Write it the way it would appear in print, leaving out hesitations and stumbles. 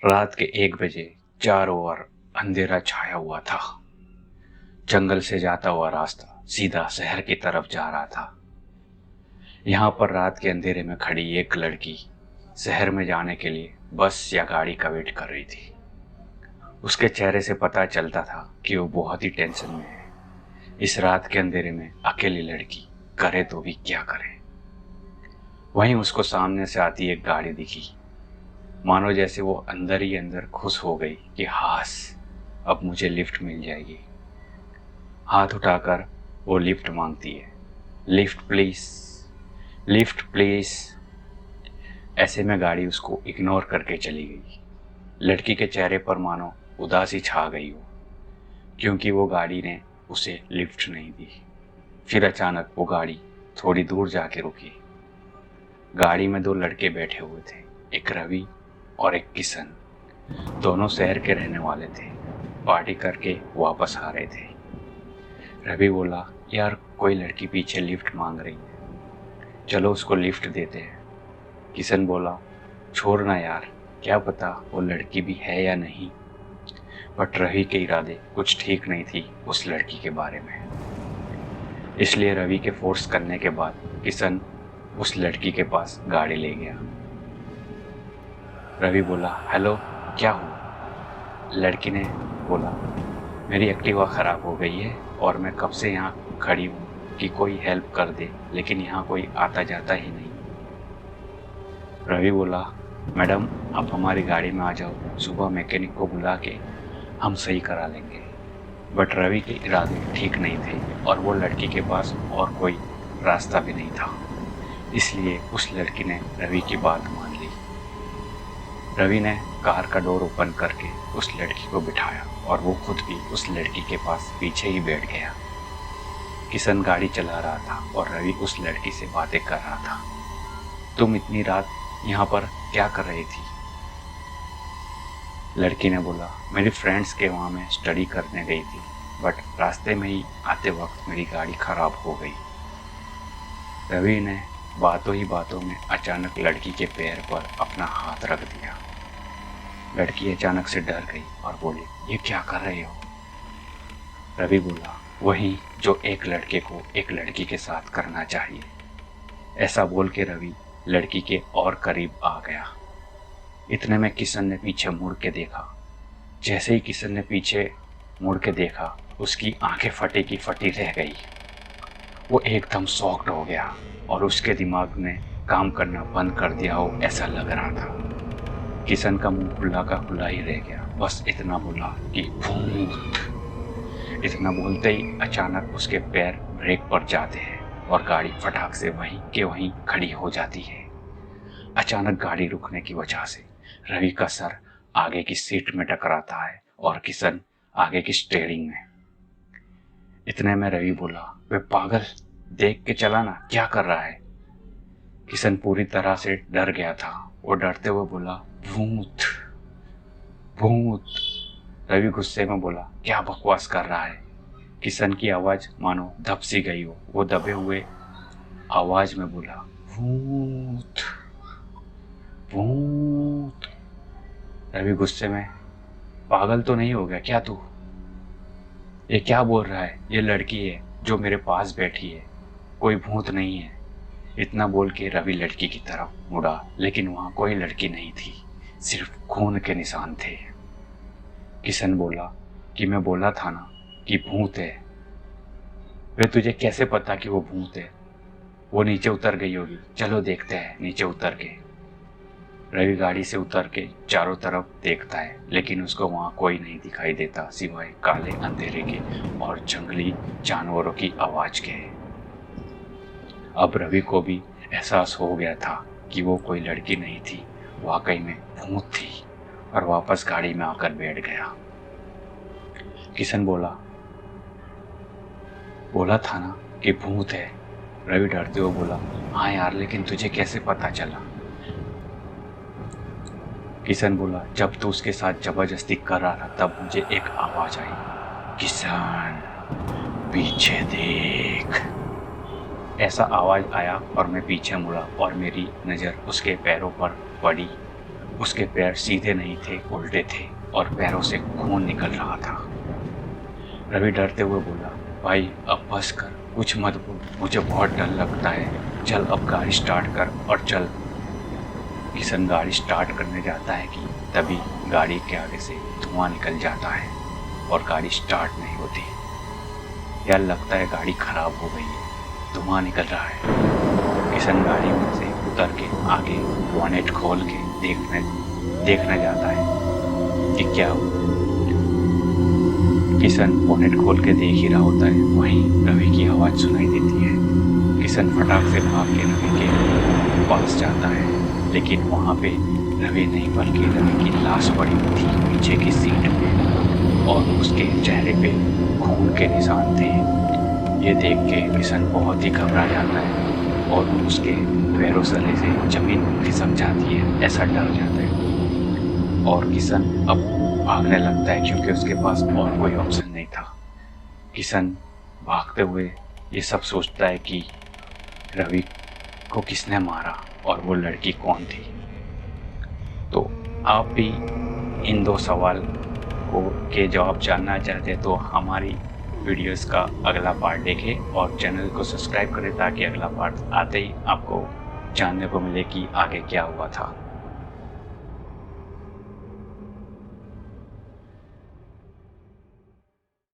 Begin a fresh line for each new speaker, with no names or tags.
रात के 1 बजे चारों ओर अंधेरा छाया हुआ था। जंगल से जाता हुआ रास्ता सीधा शहर की तरफ जा रहा था। यहाँ पर रात के अंधेरे में खड़ी एक लड़की शहर में जाने के लिए बस या गाड़ी का वेट कर रही थी। उसके चेहरे से पता चलता था कि वो बहुत ही टेंशन में है। इस रात के अंधेरे में अकेली लड़की करे तो भी क्या करे। वहीं उसको सामने से आती एक गाड़ी दिखी। मानो जैसे वो अंदर ही अंदर खुश हो गई कि हास, अब मुझे लिफ्ट मिल जाएगी। हाथ उठाकर वो लिफ्ट मांगती है। Lift please, lift please. ऐसे में गाड़ी उसको इग्नोर करके चली गई। लड़की के चेहरे पर मानो उदासी छा गई हो, क्योंकि वो गाड़ी ने उसे लिफ्ट नहीं दी। फिर अचानक वो गाड़ी थोड़ी दूर जाके रुकी। गाड़ी में 2 लड़के बैठे हुए थे, एक रवि और एक किशन। दोनों शहर के रहने वाले थे। पार्टी करके वापस आ रहे थे। रवि बोला, यार कोई लड़की पीछे लिफ्ट मांग रही है, चलो उसको लिफ्ट देते हैं। किशन बोला, छोड़ ना यार, क्या पता वो लड़की भी है या नहीं। बट रवि के इरादे कुछ ठीक नहीं थी उस लड़की के बारे में। इसलिए रवि के फोर्स करने के बाद किशन उस लड़की के पास गाड़ी ले गया। रवि बोला, हेलो, क्या हुआ? लड़की ने बोला, मेरी एक्टिवा ख़राब हो गई है और मैं कब से यहाँ खड़ी हूँ कि कोई हेल्प कर दे, लेकिन यहाँ कोई आता जाता ही नहीं। रवि बोला, मैडम आप हमारी गाड़ी में आ जाओ, सुबह मैकेनिक को बुला के हम सही करा लेंगे। बट रवि के इरादे ठीक नहीं थे और वो लड़की के पास और कोई रास्ता भी नहीं था। इसलिए उस लड़की ने रवि की बात मान ली। रवि ने कार का डोर ओपन करके उस लड़की को बिठाया और वो खुद भी उस लड़की के पास पीछे ही बैठ गया। किशन गाड़ी चला रहा था और रवि उस लड़की से बातें कर रहा था। तुम इतनी रात यहाँ पर क्या कर रही थी? लड़की ने बोला, मेरी फ्रेंड्स के वहाँ मैं स्टडी करने गई थी, बट रास्ते में ही आते वक्त मेरी गाड़ी खराब हो गई। रवि ने बातों ही बातों में अचानक लड़की के पैर पर अपना हाथ रख दिया। लड़की अचानक से डर गई और बोली, ये क्या कर रहे हो? रवि बोला, वही जो एक लड़के को एक लड़की के साथ करना चाहिए। ऐसा बोल के रवि लड़की के और करीब आ गया। इतने में किशन ने पीछे मुड़ के देखा। जैसे ही किशन ने पीछे मुड़ के देखा, उसकी आंखें फटी की फटी रह गई। वो एकदम शॉक्ड हो गया और उसके दिमाग ने काम करना बंद कर दिया हो ऐसा लग रहा था। किशन का मुंह खुला का खुला ही रह गया। बस इतना बोला कि भूत। इतना बोलते ही अचानक उसके पैर ब्रेक पर जाते हैं और गाड़ी फटाक से वहीं के वहीं खड़ी हो जाती है। अचानक गाड़ी रुकने की वजह से रवि का सर आगे की सीट में टकराता है और किशन आगे की स्टीयरिंग में। इतने में रवि बोला, वे पागल, देख के चलाना, क्या कर रहा है? किशन पूरी तरह से डर गया था। वो डरते हुए बोला, भूत भूत। रवि गुस्से में बोला, क्या बकवास कर रहा है? किशन की आवाज मानो दब सी गई हो। वो दबे हुए आवाज में बोला, भूत भूत। रवि गुस्से में, पागल तो नहीं हो गया क्या तू? ये क्या बोल रहा है? ये लड़की है जो मेरे पास बैठी है, कोई भूत नहीं है। इतना बोल के रवि लड़की की तरफ मुड़ा, लेकिन वहां कोई लड़की नहीं थी, सिर्फ खून के निशान थे। किशन बोला कि मैं बोला था ना कि भूत है। वे तुझे कैसे पता कि वो भूत है? वो नीचे उतर गई होगी, चलो देखते हैं नीचे उतर के। रवि गाड़ी से उतर के चारों तरफ देखता है, लेकिन उसको वहाँ कोई नहीं दिखाई देता सिवाय काले अंधेरे के और जंगली जानवरों की आवाज के। अब रवि को भी एहसास हो गया था कि वो कोई लड़की नहीं थी, वाकई में भूत थी, और वापस गाड़ी में आकर बैठ गया। किशन बोला था ना कि भूत है। रवि डरते हुए बोला, हाँ यार, लेकिन तुझे कैसे पता चला? किशन बोला, जब तू उसके साथ जबरदस्ती कर रहा था तब मुझे एक आवाज आई, किशन पीछे देख। ऐसा आवाज आया और मैं पीछे मुड़ा और मेरी नज़र उसके पैरों पर पड़ी। उसके पैर सीधे नहीं थे, उल्टे थे और पैरों से खून निकल रहा था। रवि डरते हुए बोला, भाई अब बस कर, कुछ मत बोल, मुझे बहुत डर लगता है, चल अब गाड़ी स्टार्ट कर और चल। किशन गाड़ी स्टार्ट करने जाता है कि तभी गाड़ी के आगे से धुआं निकल जाता है और गाड़ी स्टार्ट नहीं होती। यार लगता है गाड़ी खराब हो गई है, धुआं निकल रहा है। किशन गाड़ी में से उतर के आगे बोनेट खोल के देखने जाता है कि क्या हुआ। किशन बोनेट खोल के देख ही रहा होता है, वहीं रवि की आवाज़ सुनाई देती है। किशन फटाक से भाग के रवि के पास जाता है, लेकिन वहाँ पे रवि नहीं बल्कि रवि की लाश पड़ी हुई थी पीछे की सीट पे और उसके चेहरे पे खून के निशान थे। ये देख के किशन बहुत ही घबरा जाता है और उसके पैरों तले से जमीन खिसक जाती है, ऐसा डर जाता है और किशन अब भागने लगता है क्योंकि उसके पास और कोई ऑप्शन नहीं था। किशन भागते हुए ये सब सोचता है कि रवि को किसने मारा और वो लड़की कौन थी। तो आप भी इन दो सवाल के जवाब जानना चाहते हैं तो हमारी वीडियोस का अगला पार्ट देखें और चैनल को सब्सक्राइब करें ताकि अगला पार्ट आते ही आपको जानने को मिले कि आगे क्या हुआ था।